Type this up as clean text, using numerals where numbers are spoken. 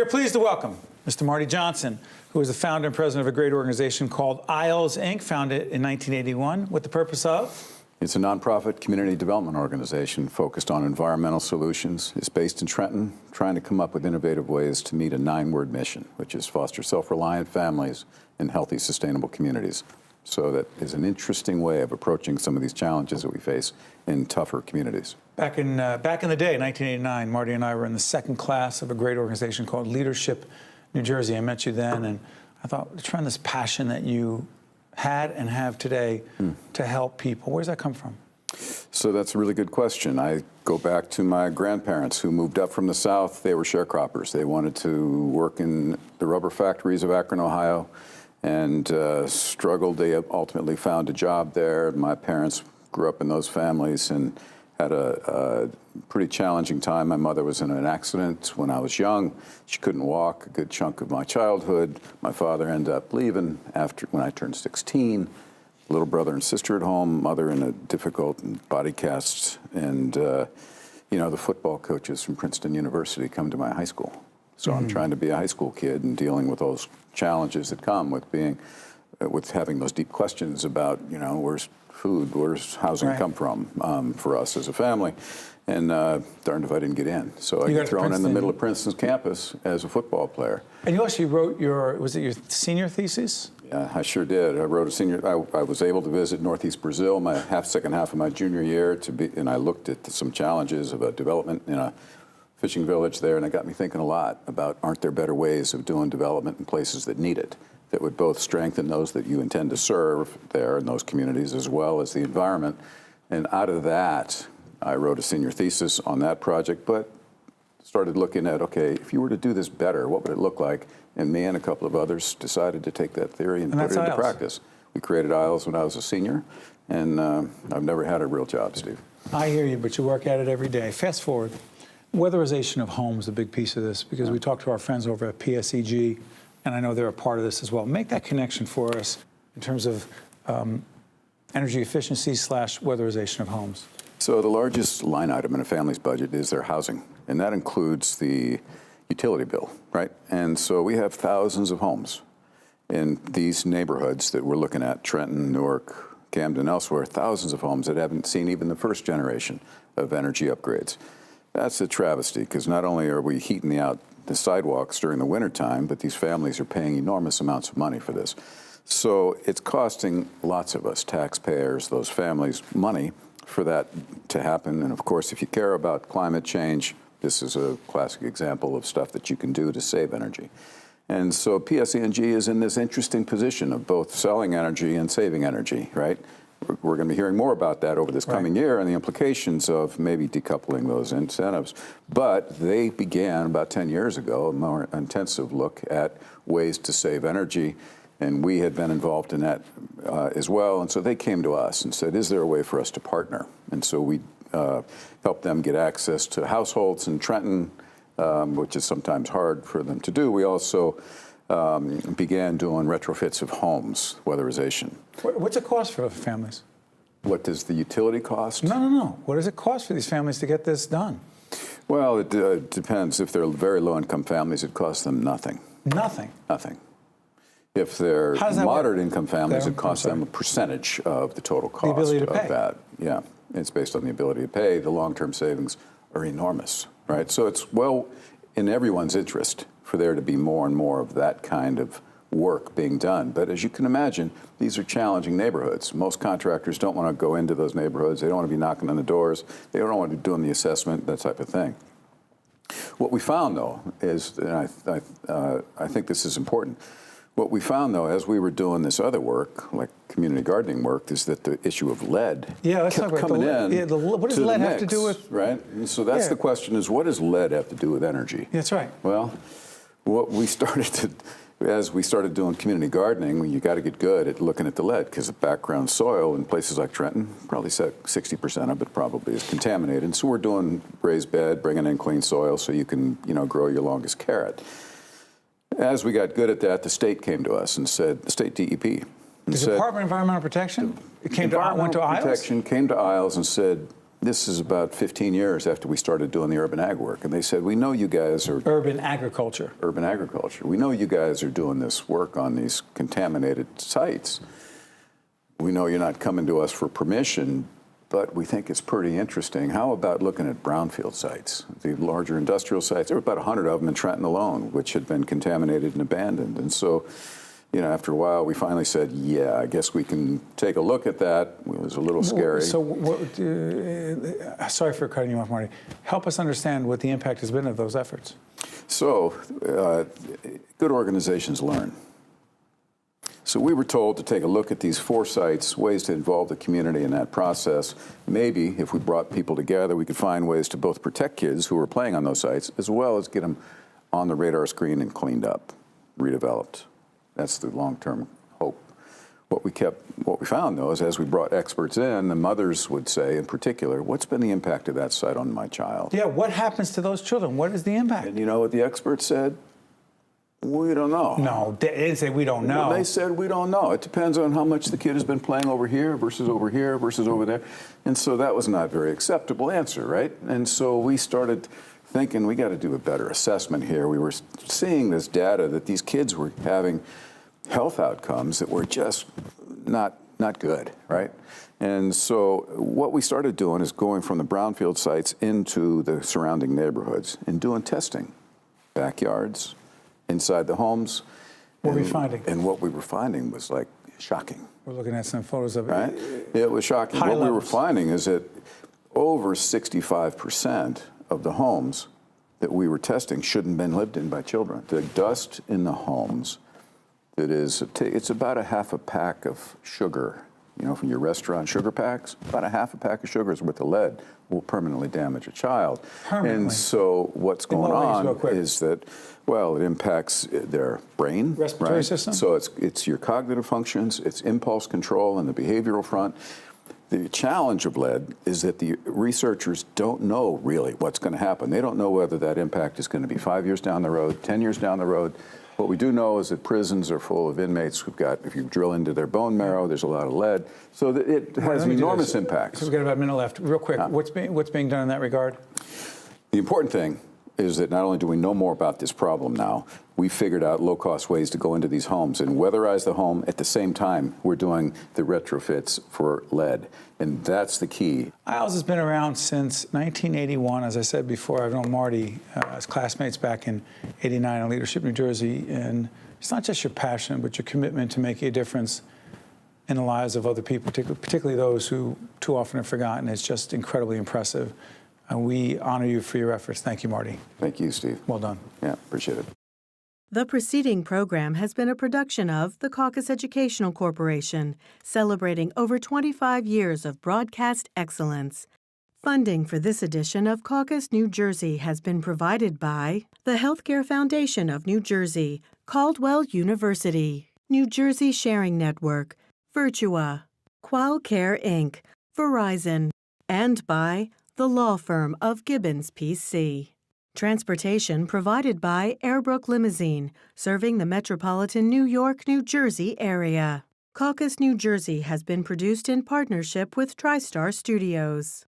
pleased to welcome Mr. Marty Johnson, who is the founder and president of a great organization called ISLES, Inc., founded in 1981 with the purpose of? It's a nonprofit community development organization focused on environmental solutions. It's based in Trenton, trying to come up with innovative ways to meet a 9-word mission, which is foster self-reliant families and healthy, sustainable communities. So that is an interesting way of approaching some of these challenges that we face in tougher communities. Back in the day, 1989, Marty and I were in the second class of a great organization called Leadership New Jersey. I met you then, and I thought, tremendous passion that you had and have today to help people. Where does that come from? So that's a really good question. I go back to my grandparents who moved up from the South. They were sharecroppers. They wanted to work in the rubber factories of Akron, Ohio, and struggled. They ultimately found a job there. My parents grew up in those families and had a pretty challenging time. My mother was in an accident when I was young. She couldn't walk a good chunk of my childhood. My father ended up leaving when I turned 16. Little brother and sister at home, mother in a difficult body cast, and you know, the football coaches from Princeton University come to my high school. So I'm trying to be a high school kid and dealing with those challenges that come with being, with having those deep questions about, you know, where's food, where's housing come from for us as a family, and darned if I didn't get in. So I got thrown in the middle of Princeton's campus as a football player. And you actually wrote was it your senior thesis? Yeah, I sure did. I wrote a senior. I was able to visit Northeast Brazil second half of my junior year and I looked at some challenges of a development in a fishing village there, and it got me thinking a lot about, aren't there better ways of doing development in places that need it, that would both strengthen those that you intend to serve there in those communities as well as the environment. And out of that, I wrote a senior thesis on that project, but started looking at, okay, if you were to do this better, what would it look like? And me and a couple of others decided to take that theory and put it into practice. We created ISLES when I was a senior, and I've never had a real job, Steve. I hear you, but you work at it every day. Fast forward. Weatherization of homes is a big piece of this, because we talked to our friends over at PSEG, and I know they're a part of this as well. Make that connection for us in terms of energy efficiency / weatherization of homes. So the largest line item in a family's budget is their housing, and that includes the utility bill, right? And so we have thousands of homes in these neighborhoods that we're looking at, Trenton, Newark, Camden, elsewhere, thousands of homes that haven't seen even the first generation of energy upgrades. That's a travesty, because not only are we heating the sidewalks during the wintertime, but these families are paying enormous amounts of money for this. So it's costing lots of us, taxpayers, those families, money for that to happen. And of course, if you care about climate change, this is a classic example of stuff that you can do to save energy. And so PSE&G is in this interesting position of both selling energy and saving energy, right? We're going to be hearing more about that over this coming year and the implications of maybe decoupling those incentives. But they began about 10 years ago, a more intensive look at ways to save energy, and we had been involved in that as well. And so they came to us and said, is there a way for us to partner? And so we helped them get access to households in Trenton, which is sometimes hard for them to do. We also began doing retrofits of homes, weatherization. What's it cost for families? What does the utility cost? No. What does it cost for these families to get this done? Well, it depends. If they're very low-income families, it costs them nothing. Nothing? Nothing. If they're moderate-income families, it costs them a percentage of the total cost of that. Yeah, it's based on the ability to pay. The long-term savings are enormous, right? So it's well in everyone's interest for there to be more and more of that kind of work being done. But as you can imagine, these are challenging neighborhoods. Most contractors don't want to go into those neighborhoods. They don't want to be knocking on the doors. They don't want to be doing the assessment, that type of thing. What we found, though, is, and I think this is important, what we found, though, as we were doing this other work, like community gardening work, is that the issue of lead kept coming in. What does lead have to do with? Right? And so that's the question is, what does lead have to do with energy? That's right. Well, what we started to, as we started doing community gardening, you got to get good at looking at the lead, because the background soil in places like Trenton, probably 60% of it probably is contaminated. And so we're doing raised bed, bringing in clean soil so you can, you know, grow your longest carrot. As we got good at that, the state came to us and said, the state DEP. The Department of Environmental Protection? It came went to ISLES? Protection came to ISLES and said, this is about 15 years after we started doing the urban ag work, and they said, we know you guys are Urban agriculture. urban agriculture. We know you guys are doing this work on these contaminated sites. We know you're not coming to us for permission, but we think it's pretty interesting. How about looking at brownfield sites, the larger industrial sites? There were about 100 of them in Trenton alone, which had been contaminated and abandoned. And so, after a while, we finally said, yeah, I guess we can take a look at that. It was a little scary. So, sorry for cutting you off, Marty. Help us understand what the impact has been of those efforts. So, good organizations learn. So we were told to take a look at these 4 sites, ways to involve the community in that process. Maybe if we brought people together, we could find ways to both protect kids who were playing on those sites, as well as get them on the radar screen and cleaned up, redeveloped. That's the long-term hope. What we found, though, is as we brought experts in, the mothers would say, in particular, what's been the impact of that site on my child? Yeah, what happens to those children? What is the impact? And you know what the experts said? We don't know. No, they didn't say we don't know. Well, they said we don't know. It depends on how much the kid has been playing over here versus over there. And so that was not a very acceptable answer, right? And so we started thinking we got to do a better assessment here. We were seeing this data that these kids were having health outcomes that were just not good, right? And so what we started doing is going from the brownfield sites into the surrounding neighborhoods and doing testing, backyards, inside the homes. What were we finding? And what we were finding was like shocking. We're looking at some photos of it. Right? It was shocking. High What we were levels. finding is that over 65% of the homes that we were testing shouldn't have been lived in by children. The dust in the homes, it's about a half a pack of sugar, from your restaurant sugar packs. About a half a pack of sugar is worth of lead will permanently damage a child. Permanently. And so what's going on real quick? is that, it impacts their brain. Respiratory right? system? So it's your cognitive functions, it's impulse control and the behavioral front. The challenge of lead is that the researchers don't know really what's going to happen. They don't know whether that impact is going to be 5 years down the road, 10 years down the road. What we do know is that prisons are full of inmates who've got, if you drill into their bone marrow, there's a lot of lead. So that it has enormous impacts. So we've got about a minute left. Real quick, what's being done in that regard? The important thing is that not only do we know more about this problem now, we figured out low-cost ways to go into these homes and weatherize the home. At the same time, we're doing the retrofits for lead, and that's the key. ILS has been around since 1981. As I said before, I've known Marty as classmates back in '89 in Leadership, New Jersey, and it's not just your passion, but your commitment to making a difference in the lives of other people, particularly those who too often are forgotten. It's just incredibly impressive. And we honor you for your efforts. Thank you, Marty. Thank you, Steve. Well done. Yeah, appreciate it. The preceding program has been a production of the Caucus Educational Corporation, celebrating over 25 years of broadcast excellence. Funding for this edition of Caucus New Jersey has been provided by the Healthcare Foundation of New Jersey, Caldwell University, New Jersey Sharing Network, Virtua, QualCare Inc., Verizon, and by the law firm of Gibbons PC. Transportation provided by Airbrook Limousine, serving the metropolitan New York, New Jersey area. Caucus New Jersey has been produced in partnership with TriStar Studios.